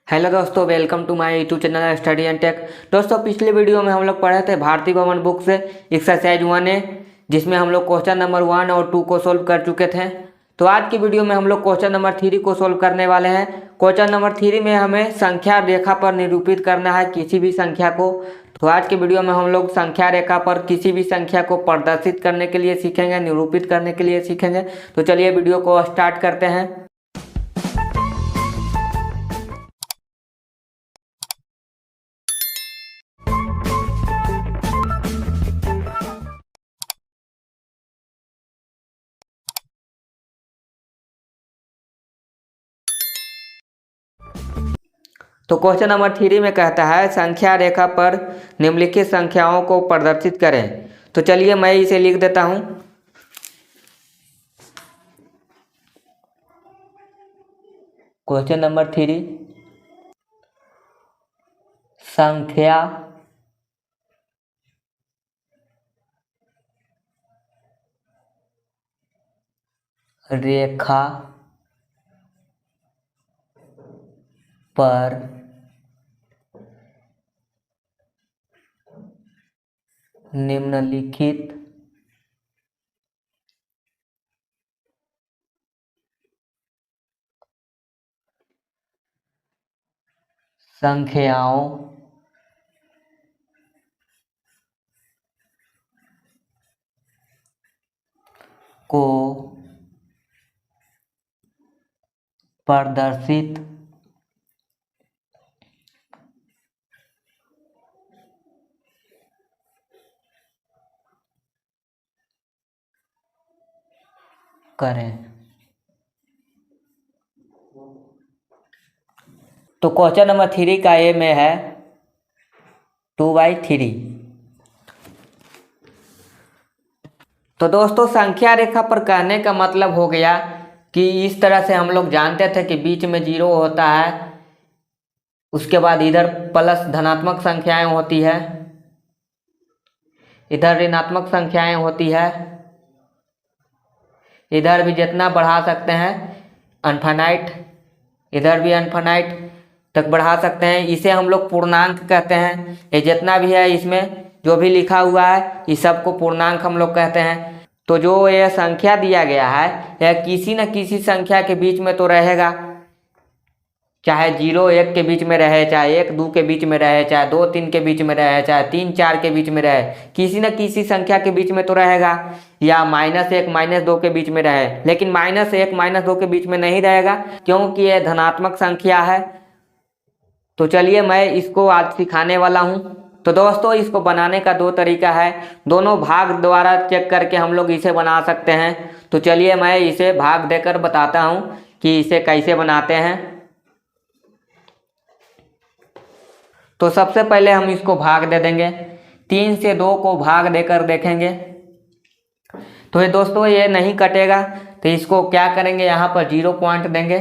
Hello दोस्तों, welcome to my YouTube channel study and tech. दोस्तों, पिछले वीडियो में हम लोग पढ़े थे भारतीय भवन बुक से एक्सरसाइज 1A, जिसमें हम लोग क्वेश्चन नंबर 1 और 2 को सोल्व कर चुके थे। तो आज की वीडियो में हम लोग क्वेश्चन नंबर 3 को सोल्व करने वाले हैं। क्वेश्चन नंबर 3 में हमें संख्या रेखा पर निरूपित करना है किसी भी संख्या को। तो आज की वीडियो में हम लोग संख्या रेखा पर किसी भी संख्या को प्रदर्शित करने के लिए सीखेंगे, निरूपित करने के लिए सीखेंगे। तो चलिए वीडियो को स्टार्ट करते हैं। तो क्वेश्चन नंबर 3 में कहता है संख्या रेखा पर निम्नलिखित संख्याओं को प्रदर्शित करें। तो चलिए मैं इसे लिख देता हूं। क्वेश्चन नंबर 3, संख्या रेखा पर निम्नलिखित संख्याओं को प्रदर्शित करें। तो क्वेश्चन नंबर 3 का ए में है 2/3। तो दोस्तों, संख्या रेखा पर कहने का मतलब हो गया कि इस तरह से हम लोग जानते थे कि बीच में 0 होता है, उसके बाद इधर प्लस धनात्मक संख्याएं होती है, इधर ऋणात्मक संख्याएं होती है, इधर भी जितना बढ़ा सकते हैं अनफाइनाइट, इधर भी अनफाइनाइट तक बढ़ा सकते हैं। इसे हम लोग पूर्णांक कहते हैं। ये जितना भी है इसमें जो भी लिखा हुआ है इस सब को पूर्णांक हम लोग कहते हैं। तो जो यह संख्या दिया गया है यह किसी न किसी संख्या के बीच में तो रहेगा, चाहे 0 1 के बीच में रहे, चाहे 1 2 के बीच में रहे, चाहे 2 3 के बीच में रहे, चाहे 3 4 के बीच में रहे, किसी न किसी संख्या के बीच में तो रहेगा। या -1 -2 के बीच में रहे, लेकिन -1 -2 के बीच में नहीं रहेगा क्योंकि यह धनात्मक संख्या है। तो चलिए मैं इसको आज सिखाने वाला हूँ। तो दोस्तों, इसको बनाने का 2 तरीका है, दोनों भाग द्वारा चेक करके हम लोग इसे बना सकते हैं। तो चलिए मैं इसे भाग देकर बताता हूँ कि इसे कैसे बनाते हैं। तो सबसे पहले हम इसको भाग दे देंगे, 3 से 2 को भाग देकर देखेंगे। तो ये दोस्तों ये नहीं कटेगा, तो इसको क्या करेंगे, यहाँ पर 0 पॉइंट देंगे,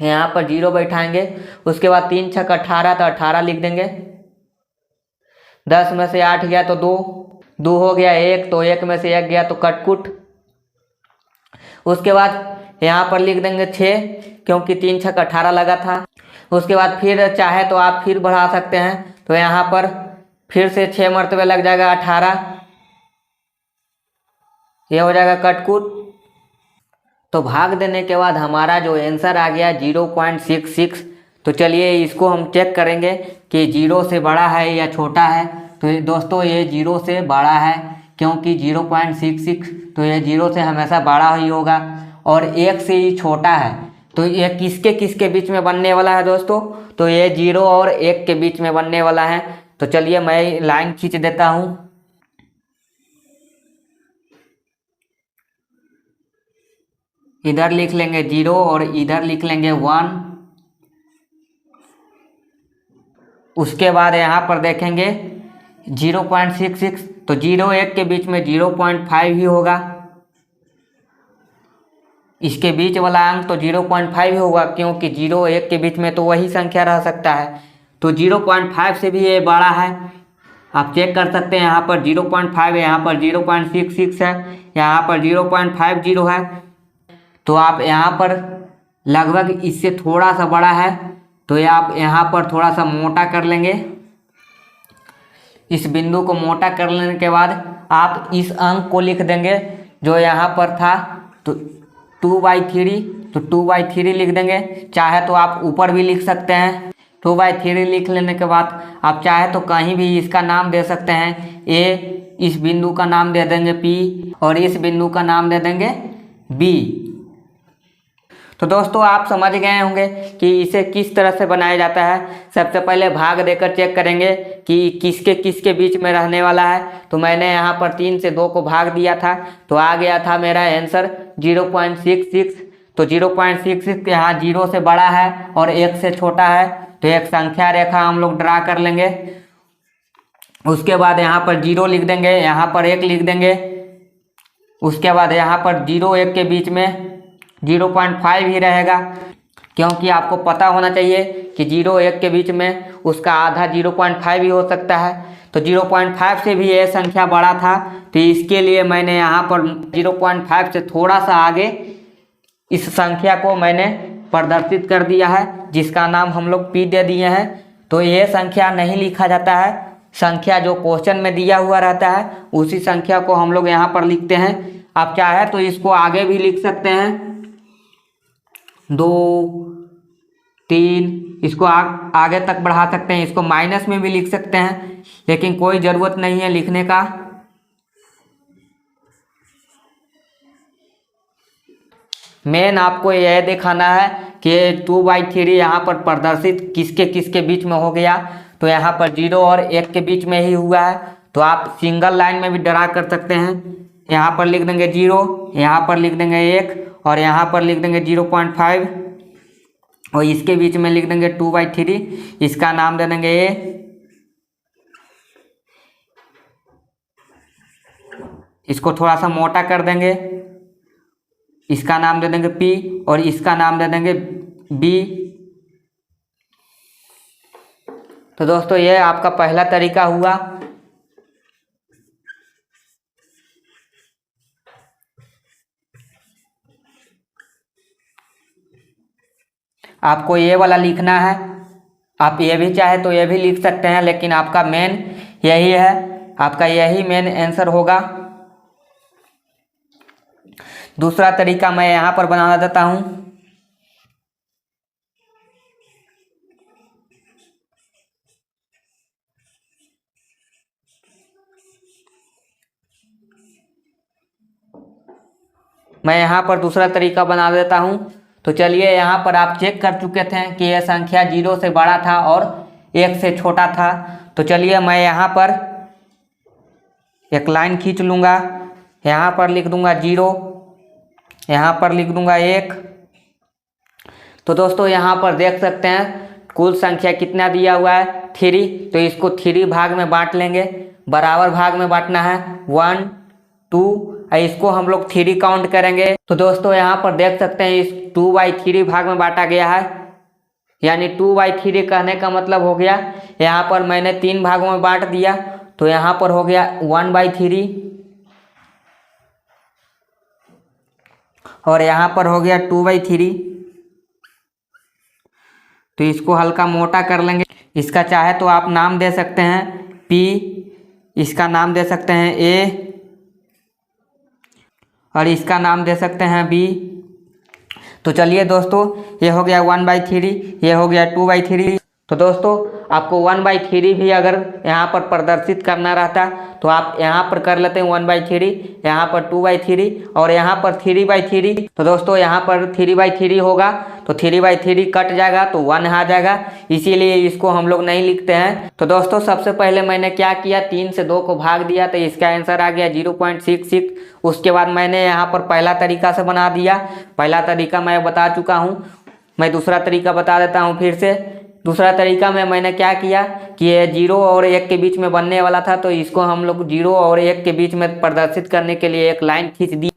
यहाँ पर 0 बैठाएंगे। उसके बाद 3 छक 18, तो 18 लिख देंगे। 10 में से 8 गया तो 2 हो गया 1, तो 1 में से 1 गया तो कटकुट। उसके बाद यहाँ पर लिख देंगे 6, क्योंकि 3 छक 18 लगा था। उसके बाद फिर चाहे तो आप फिर बढ़ा सकते हैं, तो यहाँ पर फिर से 6 मरतबे लग जाएगा 18, ये हो जाएगा कटकुट। तो भाग देने के बाद हमारा जो आंसर आ गया 0.66। तो चलिए इसको हम चेक करेंगे कि 0 से बड़ा है या छोटा है। तो दोस्तों ये 0 से बड़ा है, क्योंकि 0.66, तो ये 0 से हमेशा बड़ा ही होगा, और 1 से ही छोटा है। तो ये किसके किसके बीच में बनने वाला है दोस्तों, तो ये 0 और 1 के बीच में बनने वाला है। तो चलिए मैं लाइन खींच देता हूँ। इधर लिख लेंगे 0 और इधर लिख लेंगे 1। उसके बाद यहाँ पर देखेंगे 0.66, तो 0 1 के बीच में 0.5 ही होगा। इसके बीच वाला अंक तो 0.5 ही होगा, क्योंकि 0 1 के बीच में तो वही संख्या रह सकता है। तो 0.5 से भी ये बड़ा है, आप चेक कर सकते हैं। यहाँ पर 0.5 है, यहाँ पर 0.66 है, यहाँ पर 0.50 है। तो आप यहाँ पर लगभग इससे थोड़ा सा बड़ा है, तो ये आप यहाँ पर थोड़ा सा मोटा कर लेंगे। इस बिंदु को मोटा कर लेने के बाद आप इस अंक को लिख देंगे जो यहाँ पर था, तो 2/3, तो 2/3 लिख देंगे। चाहे तो आप ऊपर भी लिख सकते हैं। 2/3 लिख लेने के बाद आप चाहे तो कहीं भी इसका नाम दे सकते हैं। ए, इस बिंदु का नाम दे देंगे P, और इस बिंदु का नाम दे देंगे B। तो दोस्तों आप समझ गए होंगे कि इसे किस तरह से बनाया जाता है। सबसे पहले भाग देकर चेक करेंगे कि किसके किसके बीच में रहने वाला है। तो मैंने यहाँ पर 3 से 2 को भाग दिया था, तो आ गया था मेरा आंसर 0.66। तो 0.66 यहाँ 0 से बड़ा है और 1 से छोटा है, तो एक संख्या रेखा हम लोग ड्रा कर लेंगे। उसके बाद यहाँ पर 0 लिख देंगे, यहाँ पर 1 लिख देंगे। उसके बाद यहाँ पर 0-1 के बीच में 0.5 ही रहेगा, क्योंकि आपको पता होना चाहिए कि 0-1 के बीच में उसका आधा 0.5 ही हो सकता है। तो 0.5 से भी यह संख्या बड़ा था, तो इसके लिए मैंने यहाँ पर 0.5 से थोड़ा सा आगे इस संख्या को मैंने प्रदर्शित कर दिया है, जिसका नाम हम लोग P दे दिए हैं। तो ये संख्या नहीं लिखा जाता है, संख्या जो क्वेश्चन में दिया हुआ रहता है उसी संख्या को हम लोग यहाँ पर लिखते हैं। आप चाहे तो इसको आगे भी लिख सकते हैं, 2, 3, इसको आगे तक बढ़ा सकते हैं। इसको माइनस में भी लिख सकते हैं, लेकिन कोई ज़रूरत नहीं है लिखने का। मेन आपको यह दिखाना है कि 2/3 यहाँ पर प्रदर्शित किसके किसके बीच में हो गया। तो यहाँ पर 0 और 1 के बीच में ही हुआ है, तो आप सिंगल लाइन में भी ड्रा कर सकते हैं। यहाँ पर लिख देंगे 0, यहाँ पर लिख देंगे 1, और यहाँ पर लिख देंगे 0.5, और इसके बीच में लिख देंगे 2/3। इसका नाम दे देंगे A, इसको थोड़ा सा मोटा कर देंगे। इसका नाम दे देंगे P, और इसका नाम दे देंगे B। तो दोस्तों ये आपका पहला तरीका हुआ। आपको ये वाला लिखना है। आप ये भी चाहे तो ये भी लिख सकते हैं, लेकिन आपका मेन यही है, आपका यही मेन आंसर होगा। दूसरा तरीका मैं यहाँ पर बना देता हूँ। मैं यहाँ पर दूसरा तरीका बना देता हूँ। तो चलिए, यहाँ पर आप चेक कर चुके थे कि यह संख्या 0 से बड़ा था और 1 से छोटा था। तो चलिए मैं यहाँ पर एक लाइन खींच लूँगा, यहाँ पर लिख दूँगा 0, यहाँ पर लिख दूँगा 1। तो दोस्तों यहाँ पर देख सकते हैं कुल संख्या कितना दिया हुआ है, 3। तो इसको 3 भाग में बांट लेंगे, बराबर भाग में बांटना है, 1, 2। इसको हम लोग 3 काउंट करेंगे। तो दोस्तों यहाँ पर देख सकते हैं इस 2/3 भाग में बांटा गया है, यानी 2/3 कहने का मतलब हो गया, यहाँ पर मैंने 3 भागों में बांट दिया, तो यहाँ पर हो गया 1/3, और यहाँ पर हो गया 2/3। तो इसको हल्का मोटा कर लेंगे। इसका चाहे तो आप नाम दे सकते हैं P, इसका नाम दे सकते हैं A, और इसका नाम दे सकते हैं B। तो चलिए दोस्तों, ये हो गया 1/3, ये हो गया 2/3। तो दोस्तों आपको 1/3 भी अगर यहाँ पर प्रदर्शित करना रहता तो आप यहाँ पर कर लेते हैं 1/3, यहाँ पर 2/3, और यहाँ पर 3/3। तो दोस्तों यहाँ पर 3/3 होगा, तो 3/3 कट जाएगा तो 1 आ जाएगा, इसीलिए इसको हम लोग नहीं लिखते हैं। तो दोस्तों सबसे पहले मैंने क्या किया, 3 से 2 को भाग दिया, तो इसका आंसर आ गया 0.66। उसके बाद मैंने यहाँ पर पहला तरीका से बना दिया। पहला तरीका मैं बता चुका हूँ, मैं दूसरा तरीका बता देता हूँ फिर से। दूसरा तरीका में मैंने क्या किया कि ये 0 और 1 के बीच में बनने वाला था, तो इसको हम लोग 0 और 1 के बीच में प्रदर्शित करने के लिए एक लाइन खींच दी।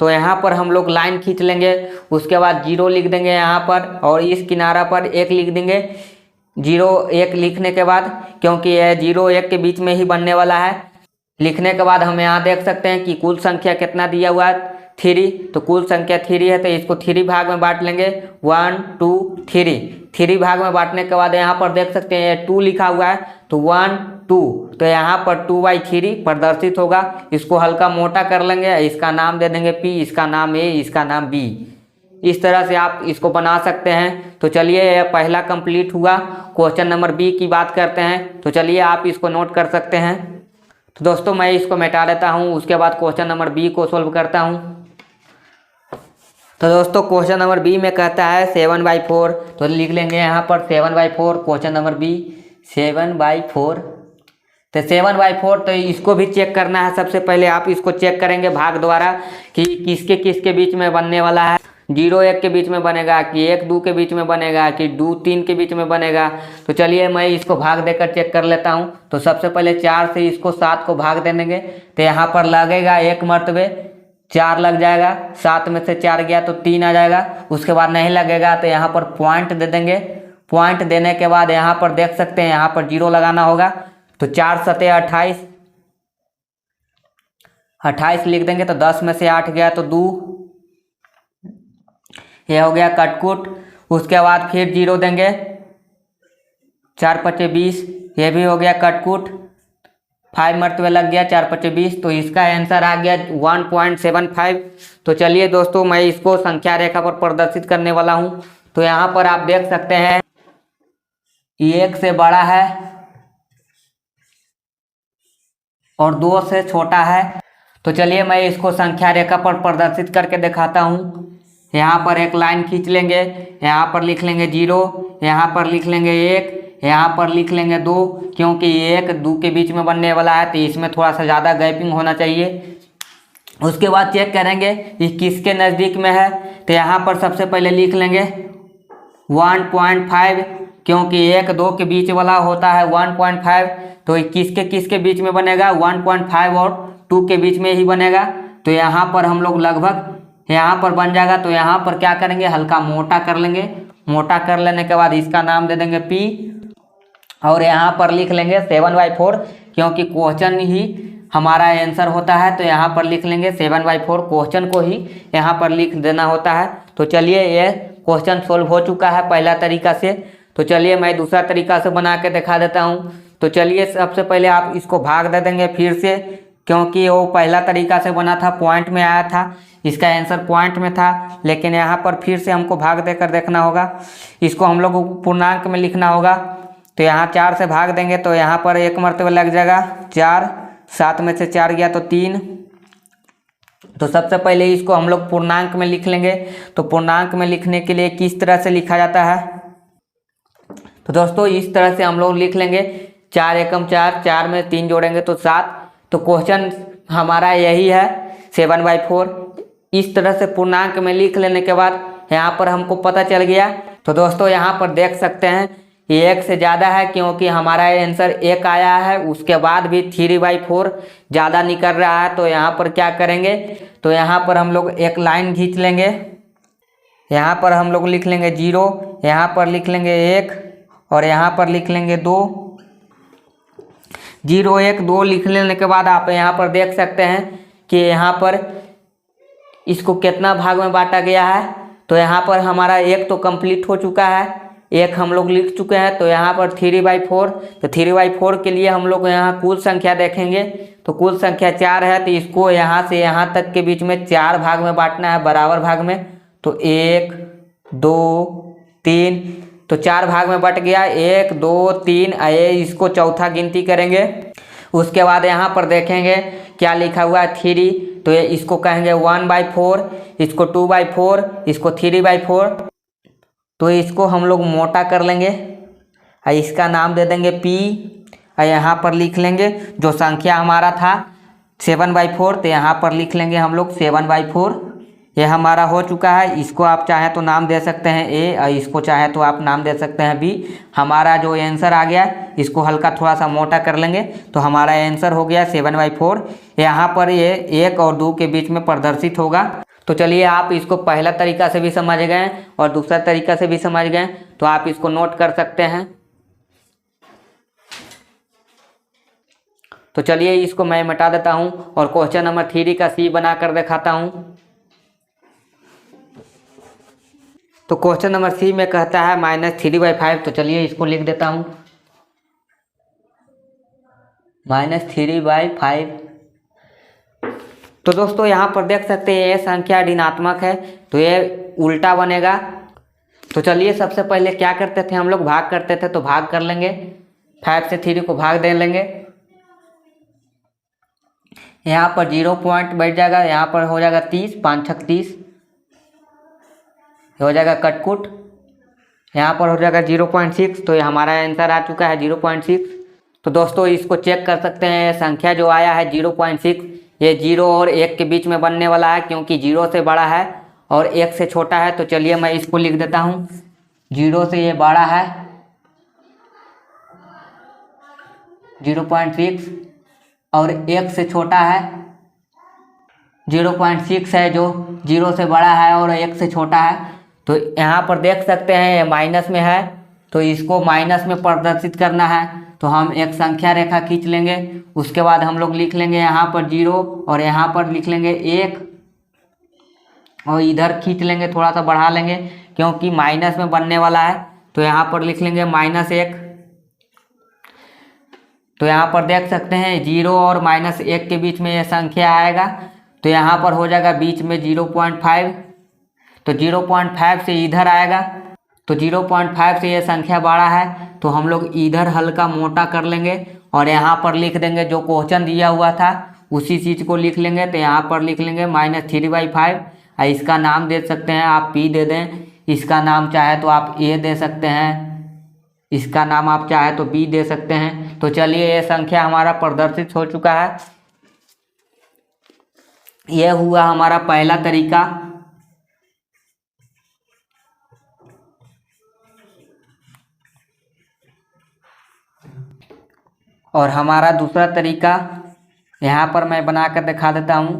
तो यहाँ पर हम लोग लाइन खींच लेंगे, उसके बाद 0 लिख देंगे यहाँ पर, और इस किनारा पर 1 लिख देंगे। 0, 1 लिखने के बाद, क्योंकि यह 0, 1 के बीच में ही बनने वाला है, लिखने के बाद हम यहाँ देख सकते हैं कि कुल संख्या कितना दिया हुआ है, 3, तो कुल संख्या 3 है, तो इसको 3 भाग में बांट लेंगे। 1 2 3, 3 भाग में बांटने के बाद यहाँ पर देख सकते हैं 2 लिखा हुआ है, तो 1 2, तो यहाँ पर 2/3 प्रदर्शित होगा। इसको हल्का मोटा कर लेंगे, इसका नाम दे देंगे P, इसका नाम A, इसका नाम B। इस तरह से आप इसको बना सकते हैं। तो चलिए यह पहला कंप्लीट हुआ। क्वेश्चन नंबर B की बात करते हैं, तो चलिए आप इसको नोट कर सकते हैं। तो दोस्तों मैं इसको मिटा देता हूँ, उसके बाद क्वेश्चन नंबर B को सोल्व करता हूँ। तो दोस्तों क्वेश्चन नंबर B में कहता है 7/4, तो लिख लेंगे यहाँ पर 7/4। क्वेश्चन नंबर B 7/4, तो 7/4, तो इसको भी चेक करना है। सबसे पहले आप इसको चेक करेंगे भाग द्वारा कि किसके किसके बीच में बनने वाला है। 0 1 के बीच में बनेगा कि 1 2 के बीच में बनेगा कि 2 3 के बीच में बनेगा। तो चलिए मैं इसको भाग देकर चेक कर लेता हूँ। तो सबसे पहले 4 से इसको 7 को भाग दे देंगे, तो यहाँ पर लगेगा 1 मरतबे 4 लग जाएगा। 7 में से 4 गया तो 3 आ जाएगा। उसके बाद नहीं लगेगा तो यहाँ पर पॉइंट दे देंगे। पॉइंट देने के बाद यहाँ पर देख सकते हैं यहाँ पर 0 लगाना होगा। तो 4 7 28, 28 लिख देंगे। तो 10 में से 8 गया तो 2, ये हो गया कटकुट। उसके बाद फिर 0 देंगे, 4 5 20, ये भी हो गया कटकुट। 5 मरतबे लग गया, 4 5 20, तो इसका आंसर आ गया 1.75। तो चलिए दोस्तों मैं इसको संख्या रेखा पर प्रदर्शित करने वाला हूँ। तो यहाँ पर आप देख सकते हैं 1 से बड़ा है और 2 से छोटा है। तो चलिए मैं इसको संख्या रेखा पर प्रदर्शित करके दिखाता हूँ। यहाँ पर एक लाइन खींच लेंगे, यहाँ पर लिख लेंगे 0, यहाँ पर लिख लेंगे 1, यहाँ पर लिख लेंगे 2, क्योंकि 1 2 के बीच में बनने वाला है तो इसमें थोड़ा सा ज़्यादा गैपिंग होना चाहिए। उसके बाद चेक करेंगे कि किसके नज़दीक में है। तो यहाँ पर सबसे पहले लिख लेंगे 1.5, क्योंकि 1 2 के बीच वाला होता है 1.5, तो किसके किसके बीच में बनेगा 1.5 और 2 के बीच में ही बनेगा। तो यहाँ पर हम लोग लगभग यहाँ पर बन जाएगा। तो यहाँ पर क्या करेंगे, हल्का मोटा कर लेंगे। मोटा कर लेने के बाद इसका नाम दे देंगे P, और यहाँ पर लिख लेंगे 7/4, क्योंकि क्वेश्चन ही हमारा आंसर होता है। तो यहाँ पर लिख लेंगे 7/4, क्वेश्चन को ही यहाँ पर लिख देना होता है। तो चलिए ये क्वेश्चन सोल्व हो चुका है पहला तरीका से। तो चलिए मैं दूसरा तरीका से बना के दिखा देता हूँ। तो चलिए सबसे पहले आप इसको भाग दे देंगे फिर से, क्योंकि वो पहला तरीका से बना था, पॉइंट में आया था, इसका आंसर पॉइंट में था। लेकिन यहाँ पर फिर से हमको भाग देकर देखना होगा। इसको हम लोग को पूर्णांक में लिखना होगा। तो यहाँ 4 से भाग देंगे तो यहाँ पर 1 मरतबे लग जाएगा 4, 7 में से 4 गया तो 3। तो सबसे पहले इसको हम लोग पूर्णांक में लिख लेंगे। तो पूर्णांक में लिखने के लिए किस तरह से लिखा जाता है, तो दोस्तों इस तरह से हम लोग लिख लेंगे 4 एकम 4, 4 में 3 जोड़ेंगे तो 7। तो क्वेश्चन हमारा यही है 7/4। इस तरह से पूर्णांक में लिख लेने के बाद यहाँ पर हमको पता चल गया। तो दोस्तों यहाँ पर देख सकते हैं 1 से ज़्यादा है, क्योंकि हमारा आंसर 1 आया है। उसके बाद भी 3/4 ज़्यादा निकल रहा है। तो यहाँ पर क्या करेंगे, तो यहाँ पर हम लोग एक लाइन खींच लेंगे। यहाँ पर हम लोग लिख लेंगे 0, यहाँ पर लिख लेंगे 1 और यहाँ पर लिख लेंगे 2। 0 1 2 लिख लेने के बाद आप यहाँ पर देख सकते हैं कि यहाँ पर इसको कितना भाग में बांटा गया है। तो यहाँ पर हमारा 1 तो कंप्लीट हो चुका है, 1 हम लोग लिख चुके हैं। तो यहाँ पर 3/4, तो 3/4 के लिए हम लोग यहाँ कुल संख्या देखेंगे। तो कुल संख्या 4 है, तो इसको यहाँ से यहाँ तक के बीच में 4 भाग में बांटना है, बराबर भाग में। तो 1 2 3, तो 4 भाग में बट गया, 1 2 3, आए इसको चौथा गिनती करेंगे। उसके बाद यहाँ पर देखेंगे क्या लिखा हुआ है 3, तो ये इसको कहेंगे 1/4, इसको 2/4, इसको 3/4। तो इसको हम लोग मोटा कर लेंगे और इसका नाम दे देंगे P, और यहाँ पर लिख लेंगे जो संख्या हमारा था 7/4, तो यहाँ पर लिख लेंगे हम लोग 7/4। ये हमारा हो चुका है। इसको आप चाहें तो नाम दे सकते हैं A, और इसको चाहें तो आप नाम दे सकते हैं B। हमारा जो आंसर आ गया, इसको हल्का थोड़ा सा मोटा कर लेंगे तो हमारा आंसर हो गया 7/4। यहाँ पर ये 1 और 2 के बीच में प्रदर्शित होगा। तो चलिए आप इसको पहला तरीका से भी समझ गए और दूसरा तरीका से भी समझ गए, तो आप इसको नोट कर सकते हैं। तो चलिए इसको मैं मिटा देता हूँ और क्वेश्चन नंबर 3 का C बना कर दिखाता हूँ। तो क्वेश्चन नंबर सी में कहता है -3/5। तो चलिए इसको लिख देता हूँ, -3/5। तो दोस्तों यहाँ पर देख सकते हैं ये संख्या ऋणात्मक है, तो ये उल्टा बनेगा। तो चलिए सबसे पहले क्या करते थे हम लोग, भाग करते थे, तो भाग कर लेंगे, 5 से 3 को भाग दे लेंगे। यहाँ पर 0 पॉइंट बैठ जाएगा, यहाँ पर हो जाएगा 30, 5 छक 30 हो जाएगा कटकुट। यहाँ पर हो जाएगा 0.6। तो ये हमारा आंसर आ चुका है 0.6। तो दोस्तों इसको चेक कर सकते हैं, संख्या जो आया है 0.6 ये 0 और 1 के बीच में बनने वाला है, क्योंकि 0 से बड़ा है और 1 से छोटा है। तो चलिए मैं इसको लिख देता हूँ, 0 से ये बड़ा है 0.6 और 1 से छोटा है 0.6 है, जो 0 से बड़ा है और 1 से छोटा है। तो यहाँ पर देख सकते हैं ये माइनस में है, तो इसको माइनस में प्रदर्शित करना है। तो हम एक संख्या रेखा खींच लेंगे, उसके बाद हम लोग लिख लेंगे यहाँ पर 0 और यहाँ पर लिख लेंगे 1 और इधर खींच लेंगे, थोड़ा सा बढ़ा लेंगे क्योंकि माइनस में बनने वाला है। तो यहाँ पर लिख लेंगे -1। तो यहाँ पर देख सकते हैं 0 और -1 के बीच में ये संख्या आएगा, तो यहाँ पर हो जाएगा बीच में 0.5। तो 0.5 से इधर आएगा, तो 0.5 से ये संख्या बड़ा है, तो हम लोग इधर हल्का मोटा कर लेंगे और यहाँ पर लिख देंगे जो क्वेश्चन दिया हुआ था उसी चीज़ को लिख लेंगे। तो यहाँ पर लिख लेंगे -3/5। इसका नाम दे सकते हैं आप P दे दें, इसका नाम चाहे तो आप A दे सकते हैं, इसका नाम आप चाहे तो B दे सकते हैं। तो चलिए ये संख्या हमारा प्रदर्शित हो चुका है। यह हुआ हमारा पहला तरीका। और हमारा दूसरा तरीका यहाँ पर मैं बना कर दिखा देता हूँ।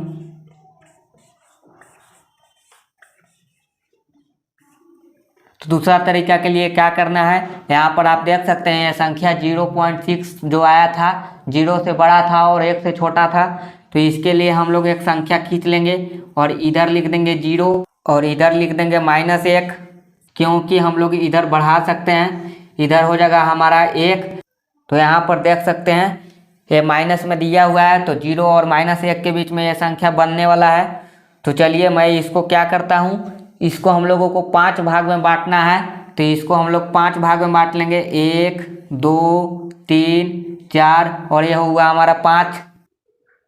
तो दूसरा तरीका के लिए क्या करना है, यहाँ पर आप देख सकते हैं संख्या 0.6 जो आया था 0 से बड़ा था और 1 से छोटा था। तो इसके लिए हम लोग एक संख्या खींच लेंगे और इधर लिख देंगे 0 और इधर लिख देंगे -1, क्योंकि हम लोग इधर बढ़ा सकते हैं, इधर हो जाएगा हमारा 1। तो यहाँ पर देख सकते हैं ये माइनस में दिया हुआ है, तो 0 और -1 के बीच में ये संख्या बनने वाला है। तो चलिए मैं इसको क्या करता हूँ, इसको हम लोगों को 5 भाग में बांटना है। तो इसको हम लोग 5 भाग में बांट लेंगे, 1 2 3 4 और यह हुआ हमारा 5।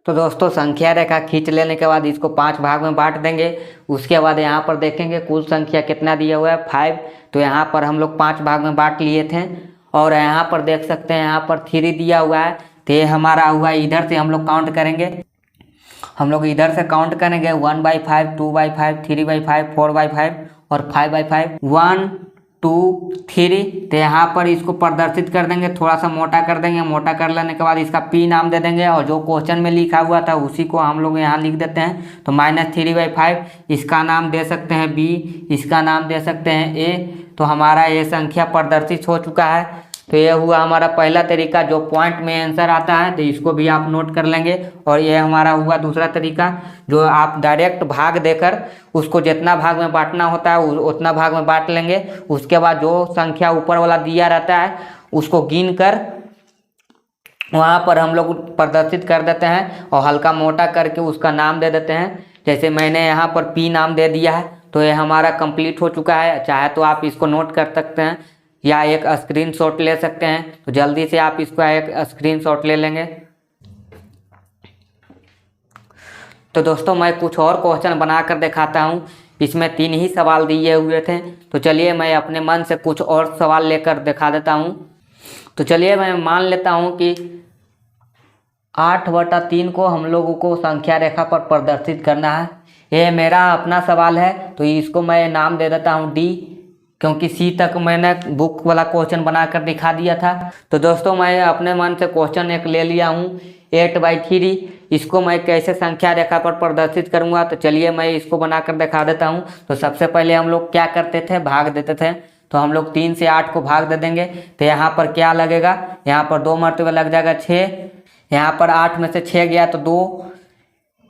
तो दोस्तों संख्या रेखा खींच लेने के बाद इसको 5 भाग में बांट देंगे। उसके बाद यहाँ पर देखेंगे कुल संख्या कितना दिया हुआ है 5। तो यहाँ पर हम लोग 5 भाग में बांट लिए थे और यहाँ पर देख सकते हैं यहाँ पर 3 दिया हुआ है, तो ये हमारा हुआ। इधर से हम लोग काउंट करेंगे, हम लोग इधर से काउंट करेंगे 1/5 2/5 3/5 4/5 और 5/5 1 2 3। तो यहाँ पर इसको प्रदर्शित कर देंगे, थोड़ा सा मोटा कर देंगे। मोटा कर लेने के बाद इसका P नाम दे देंगे और जो क्वेश्चन में लिखा हुआ था उसी को हम लोग यहाँ लिख देते हैं। तो -3/5 इसका नाम दे सकते हैं B, इसका नाम दे सकते हैं A। तो हमारा ये संख्या प्रदर्शित हो चुका है। तो ये हुआ हमारा पहला तरीका, जो पॉइंट में आंसर आता है, तो इसको भी आप नोट कर लेंगे। और ये हमारा हुआ दूसरा तरीका, जो आप डायरेक्ट भाग देकर उसको जितना भाग में बांटना होता है उतना भाग में बांट लेंगे। उसके बाद जो संख्या ऊपर वाला दिया रहता है उसको गिन कर वहाँ पर हम लोग प्रदर्शित कर देते हैं और हल्का मोटा करके उसका नाम दे देते हैं। जैसे मैंने यहाँ पर P नाम दे दिया है, तो ये हमारा कंप्लीट हो चुका है। चाहे तो आप इसको नोट कर सकते हैं या एक स्क्रीनशॉट ले सकते हैं। तो जल्दी से आप इसका एक स्क्रीनशॉट ले लेंगे। तो दोस्तों मैं कुछ और क्वेश्चन बना कर दिखाता हूँ। इसमें 3 ही सवाल दिए हुए थे, तो चलिए मैं अपने मन से कुछ और सवाल लेकर दिखा देता हूँ। तो चलिए मैं मान लेता हूँ कि 8/3 को हम लोगों को संख्या रेखा पर प्रदर्शित करना है। ये मेरा अपना सवाल है, तो इसको मैं नाम दे देता हूँ D, क्योंकि C तक मैंने बुक वाला क्वेश्चन बनाकर दिखा दिया था। तो दोस्तों मैं अपने मन से क्वेश्चन एक ले लिया हूँ 8/3। इसको मैं कैसे संख्या रेखा पर प्रदर्शित करूँगा, तो चलिए मैं इसको बनाकर दिखा देता हूँ। तो सबसे पहले हम लोग क्या करते थे, भाग देते थे। तो हम लोग 3 से 8 को भाग दे देंगे। तो यहाँ पर क्या लगेगा, यहाँ पर 2 मरतबे लग जाएगा 6। यहाँ पर 8 में से 6 गया तो 2,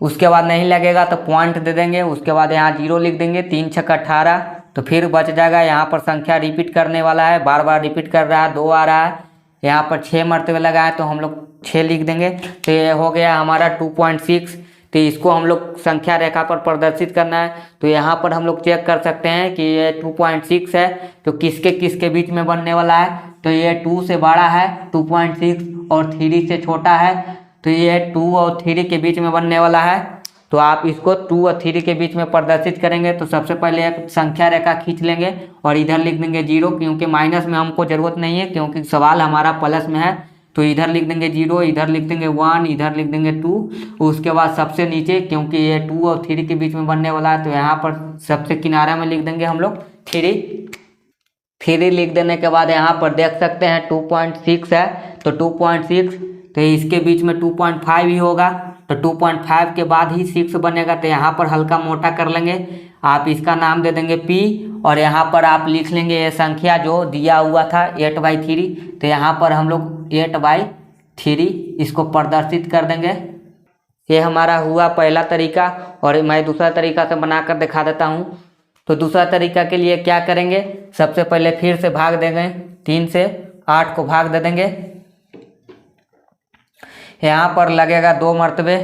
उसके बाद नहीं लगेगा तो पॉइंट दे देंगे। उसके बाद यहाँ 0 लिख देंगे, 3 छक्का 18 तो फिर बच जाएगा। यहाँ पर संख्या रिपीट करने वाला है, बार बार रिपीट कर रहा है, 2 आ रहा है। यहाँ पर 6 मरतबे लगा है तो हम लोग 6 लिख देंगे। तो ये हो गया हमारा 2.6। तो इसको हम लोग संख्या रेखा पर प्रदर्शित करना है। तो यहाँ पर हम लोग चेक कर सकते हैं कि ये 2.6 है तो किसके किसके बीच में बनने वाला है। तो ये 2 से बड़ा है 2.6 और 3 से छोटा है तो ये 2 और 3 के बीच में बनने वाला है। तो आप इसको 2 और 3 के बीच में प्रदर्शित करेंगे। तो सबसे पहले एक संख्या रेखा खींच लेंगे और इधर लिख देंगे 0, क्योंकि माइनस में हमको ज़रूरत नहीं है क्योंकि सवाल हमारा प्लस में है। तो इधर लिख देंगे 0, इधर लिख देंगे 1, इधर लिख देंगे 2। उसके बाद सबसे नीचे, क्योंकि ये 2 और 3 के बीच में बनने वाला है, तो यहाँ पर सबसे किनारे में लिख देंगे हम लोग 3 लिख देने के बाद यहाँ पर देख सकते हैं 2.6 है तो 2.6 तो इसके बीच में 2.5 ही होगा। तो 2.5 के बाद ही 6 बनेगा। तो यहाँ पर हल्का मोटा कर लेंगे, आप इसका नाम दे देंगे P और यहाँ पर आप लिख लेंगे ये संख्या जो दिया हुआ था 8/3। तो यहाँ पर हम लोग 8/3 इसको प्रदर्शित कर देंगे। ये हमारा हुआ पहला तरीका और मैं दूसरा तरीका से बनाकर दिखा देता हूँ। तो दूसरा तरीका के लिए क्या करेंगे, सबसे पहले फिर से भाग देंगे, 3 से 8 को भाग दे देंगे। यहाँ पर लगेगा 2 मरतबे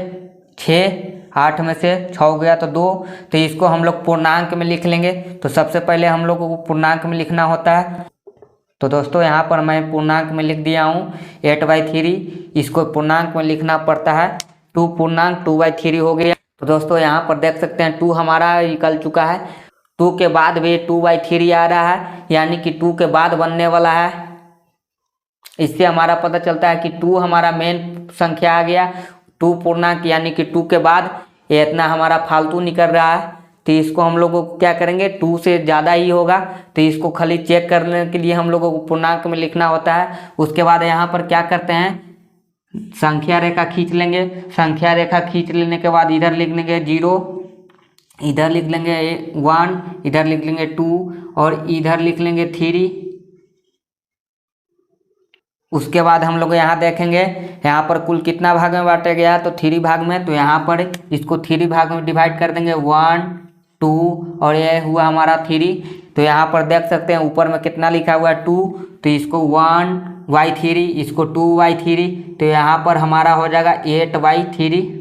6, 8 में से 6 गया तो 2। तो इसको हम लोग पूर्णांक में लिख लेंगे। तो सबसे पहले हम लोग को पूर्णांक में लिखना होता है। तो दोस्तों यहाँ पर मैं पूर्णांक में लिख दिया हूँ 8/3। इसको पूर्णांक में लिखना पड़ता है। 2 पूर्णांक 2/3 हो गया। तो दोस्तों यहाँ पर देख सकते हैं 2 हमारा निकल चुका है। 2 के बाद भी 2/3 आ रहा है, यानी कि 2 के बाद बनने वाला है। इससे हमारा पता चलता है कि 2 हमारा मेन संख्या आ गया। 2 पूर्णांक यानी कि 2 के बाद ये इतना हमारा फालतू निकल रहा है। तो इसको हम लोग को क्या करेंगे, 2 से ज़्यादा ही होगा तो इसको खाली चेक करने के लिए हम लोगों को पूर्णांक में लिखना होता है। उसके बाद यहाँ पर क्या करते हैं, संख्या रेखा खींच लेंगे। संख्या रेखा खींच लेने के बाद इधर लिख लेंगे 0, इधर लिख लेंगे 1, इधर लिख लेंगे 2 और इधर लिख लेंगे 3। उसके बाद हम लोग यहाँ देखेंगे यहाँ पर कुल कितना भाग में बांटा गया है, तो 3 भाग में। तो यहाँ पर इसको 3 भाग में डिवाइड कर देंगे, 1, 2 और ये हुआ हमारा 3। तो यहाँ पर देख सकते हैं ऊपर में कितना लिखा हुआ है 2। तो इसको 1/3, इसको 2/3। तो यहाँ पर हमारा हो जाएगा 8/3।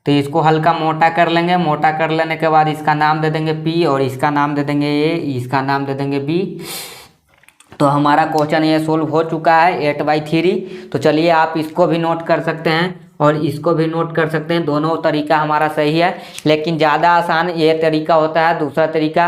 तो इसको हल्का मोटा कर लेंगे। मोटा कर लेने के बाद इसका नाम दे देंगे P और इसका नाम दे देंगे A, इसका नाम दे देंगे B। तो हमारा क्वेश्चन ये सोल्व हो चुका है 8/3। तो चलिए आप इसको भी नोट कर सकते हैं और इसको भी नोट कर सकते हैं। दोनों तरीका हमारा सही है, लेकिन ज़्यादा आसान ये तरीका होता है दूसरा तरीका।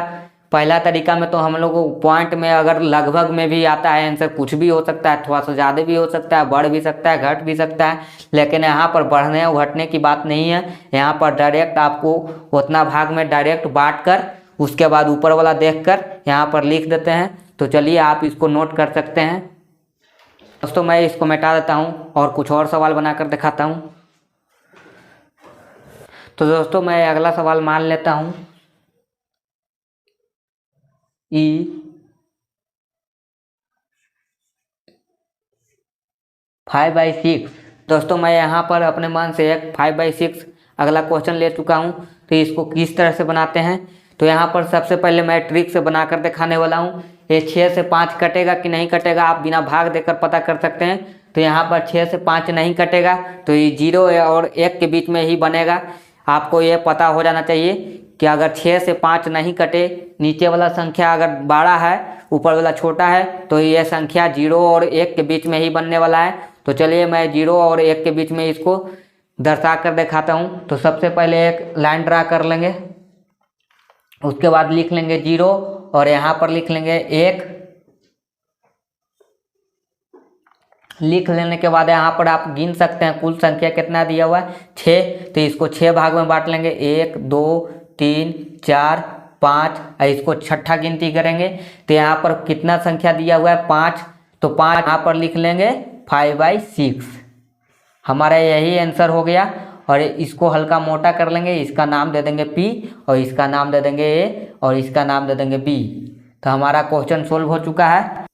पहला तरीका में तो हम लोग को पॉइंट में अगर लगभग में भी आता है आंसर, कुछ भी हो सकता है, थोड़ा सा ज़्यादा भी हो सकता है, बढ़ भी सकता है, घट भी सकता है। लेकिन यहाँ पर बढ़ने और घटने की बात नहीं है। यहाँ पर डायरेक्ट आपको उतना भाग में डायरेक्ट बांट कर उसके बाद ऊपर वाला देख कर यहाँ पर लिख देते हैं। तो चलिए आप इसको नोट कर सकते हैं। दोस्तों मैं इसको मिटा देता हूँ और कुछ और सवाल बनाकर दिखाता हूँ। तो दोस्तों मैं अगला सवाल मान लेता हूँ E 5/6। दोस्तों मैं यहाँ पर अपने मन से एक 5/6 अगला क्वेश्चन ले चुका हूँ। तो इसको किस तरह से बनाते हैं, तो यहाँ पर सबसे पहले मैं ट्रिक से बनाकर दिखाने वाला हूँ। ये 6 से 5 कटेगा कि नहीं कटेगा आप बिना भाग देकर पता कर सकते हैं। तो यहाँ पर 6 से 5 नहीं कटेगा तो ये 0 और 1 के बीच में ही बनेगा। आपको ये पता हो जाना चाहिए कि अगर 6 से 5 नहीं कटे, नीचे वाला संख्या अगर बड़ा है ऊपर वाला छोटा है, तो ये संख्या 0 और 1 के बीच में ही बनने वाला है। तो चलिए मैं 0 और 1 के बीच में इसको दर्शा कर दिखाता हूँ। तो सबसे पहले एक लाइन ड्रा कर लेंगे, उसके बाद लिख लेंगे 0 और यहाँ पर लिख लेंगे 1। लिख लेने के बाद यहाँ पर आप गिन सकते हैं कुल संख्या कितना दिया हुआ है 6। तो इसको 6 भाग में बांट लेंगे, 1, 2, 3, 4, 5। इसको छठा गिनती करेंगे तो यहाँ पर कितना संख्या दिया हुआ है 5। तो 5 यहाँ पर लिख लेंगे 5/6। हमारा यही आंसर हो गया। और इसको हल्का मोटा कर लेंगे, इसका नाम दे देंगे P और इसका नाम दे देंगे A और इसका नाम दे देंगे B। तो हमारा क्वेश्चन सोल्व हो चुका है।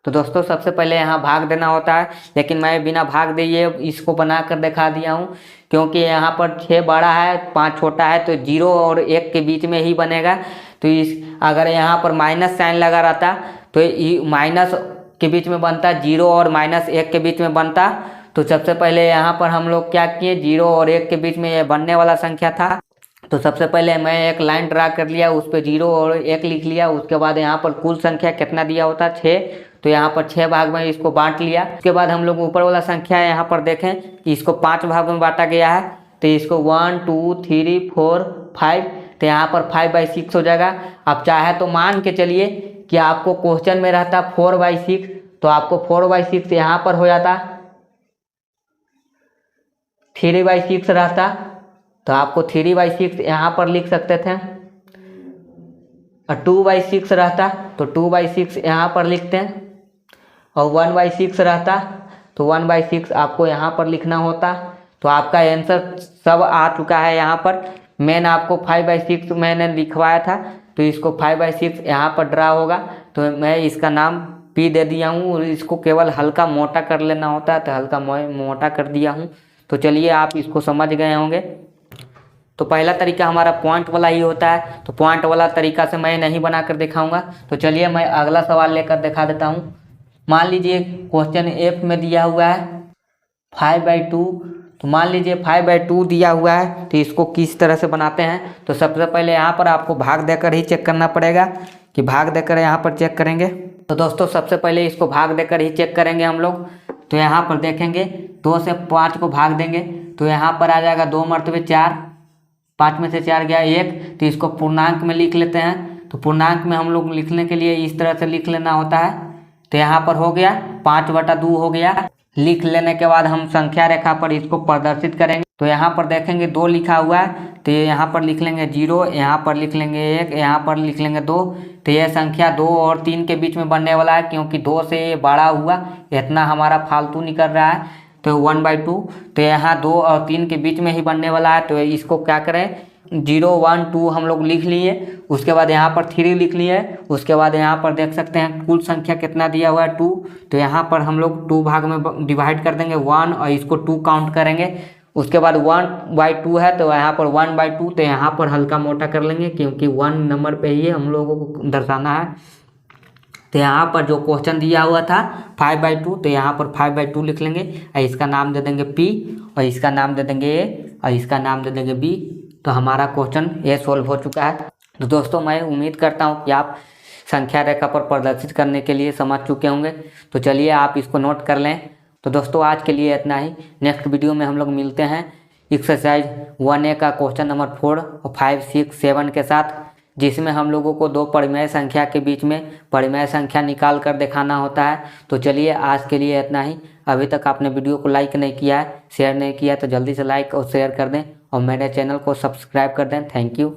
तो दोस्तों सबसे पहले यहाँ भाग देना होता है, लेकिन मैं बिना भाग दिए इसको बना कर दिखा दिया हूँ, क्योंकि यहाँ पर 6 बड़ा है 5 छोटा है, तो 0 और 1 के बीच में ही बनेगा। तो इस अगर यहाँ पर माइनस साइन लगा रहता तो माइनस के बीच में बनता, 0 और -1 के बीच में बनता। तो सबसे पहले यहाँ पर हम लोग क्या किए, 0 और 1 के बीच में ये बनने वाला संख्या था। तो सबसे पहले मैं एक लाइन ड्रा कर लिया, उस पर 0 और 1 लिख लिया। उसके बाद यहाँ पर कुल संख्या कितना दिया होता, 6, तो यहाँ पर 6 भाग में इसको बांट लिया। उसके बाद हम लोग ऊपर वाला संख्या यहाँ पर देखें कि इसको 5 भाग में बांटा गया है। तो इसको 1 2 3 4 5, तो यहाँ पर 5/6 हो जाएगा। अब चाहे तो मान के चलिए कि आपको क्वेश्चन में रहता 4/6, तो आपको 4/6 यहाँ पर हो जाता, 3/6 रहता, तो आपको 3/6 यहाँ पर लिख सकते थे। और 2/6 रहता तो 2/6 यहाँ पर लिखते हैं। और 1/6 रहता तो 1/6 आपको यहाँ पर लिखना होता। तो आपका आंसर सब आ चुका है यहाँ पर। मैंने आपको 5/6 मैंने लिखवाया था, तो इसको 5/6 यहाँ पर ड्रा होगा। तो मैं इसका नाम P दे दिया हूँ, और इसको केवल हल्का मोटा कर लेना होता है, तो हल्का मोटा कर दिया हूँ। तो चलिए आप इसको समझ गए होंगे। तो पहला तरीका हमारा पॉइंट वाला ही होता है, तो पॉइंट वाला तरीका से मैं नहीं बना कर दिखाऊंगा। तो चलिए मैं अगला सवाल लेकर दिखा देता हूँ। मान लीजिए क्वेश्चन F में दिया हुआ है 5/2, तो मान लीजिए 5/2 दिया हुआ है, तो इसको किस तरह से बनाते हैं। तो सबसे पहले यहाँ पर आपको भाग देकर ही चेक करना पड़ेगा, कि भाग देकर यहाँ पर चेक करेंगे। तो दोस्तों सबसे पहले इसको भाग देकर ही चेक करेंगे हम लोग। तो यहाँ पर देखेंगे 2 से 5 को भाग देंगे, तो यहाँ पर आ जाएगा 2 मरतबे 4, 5 में से 4 गया 1, तो इसको पूर्णांक में लिख लेते हैं। तो पूर्णांक में हम लोग लिखने के लिए इस तरह से लिख लेना होता है। तो यहाँ पर हो गया 5/2 हो गया। लिख लेने के बाद हम संख्या रेखा पर इसको प्रदर्शित करेंगे। तो यहाँ पर देखेंगे 2 लिखा हुआ है, तो यहाँ पर लिख लेंगे 0, यहाँ पर लिख लेंगे 1, यहाँ पर लिख लेंगे 2। तो यह संख्या 2 और 3 के बीच में बनने वाला है, क्योंकि 2 से ये बड़ा हुआ, इतना हमारा फालतू निकल रहा है। तो 1/2, तो यहाँ 2 और 3 के बीच में ही बनने वाला है। तो इसको क्या करें, 0 1 2 हम लोग लिख लिए। उसके बाद यहाँ पर 3 लिख लिए। उसके बाद यहाँ पर देख सकते हैं कुल संख्या कितना दिया हुआ है 2, तो यहाँ पर हम लोग 2 भाग में डिवाइड कर देंगे 1, और इसको 2 काउंट करेंगे। उसके बाद 1/2 है, तो यहाँ पर 1/2, तो यहाँ पर हल्का मोटा कर लेंगे, क्योंकि 1 नंबर पे ही हम लोगों को दर्शाना है। तो यहाँ पर जो क्वेश्चन दिया हुआ था 5/2, तो यहाँ पर 5/2 लिख लेंगे, और इसका नाम दे देंगे P, और इसका नाम दे देंगे A, और इसका नाम दे देंगे B। तो हमारा क्वेश्चन ये सोल्व हो चुका है। तो दोस्तों मैं उम्मीद करता हूँ कि आप संख्या रेखा पर प्रदर्शित करने के लिए समझ चुके होंगे। तो चलिए आप इसको नोट कर लें। तो दोस्तों आज के लिए इतना ही। नेक्स्ट वीडियो में हम लोग मिलते हैं एक्सरसाइज 1A का क्वेश्चन नंबर 4 और 5 6 7 के साथ, जिसमें हम लोगों को 2 परिमेय संख्या के बीच में परिमेय संख्या निकाल कर दिखाना होता है। तो चलिए आज के लिए इतना ही। अभी तक आपने वीडियो को लाइक नहीं किया है, शेयर नहीं किया, तो जल्दी से लाइक और शेयर कर दें, और मेरे चैनल को सब्सक्राइब कर दें। Thank you.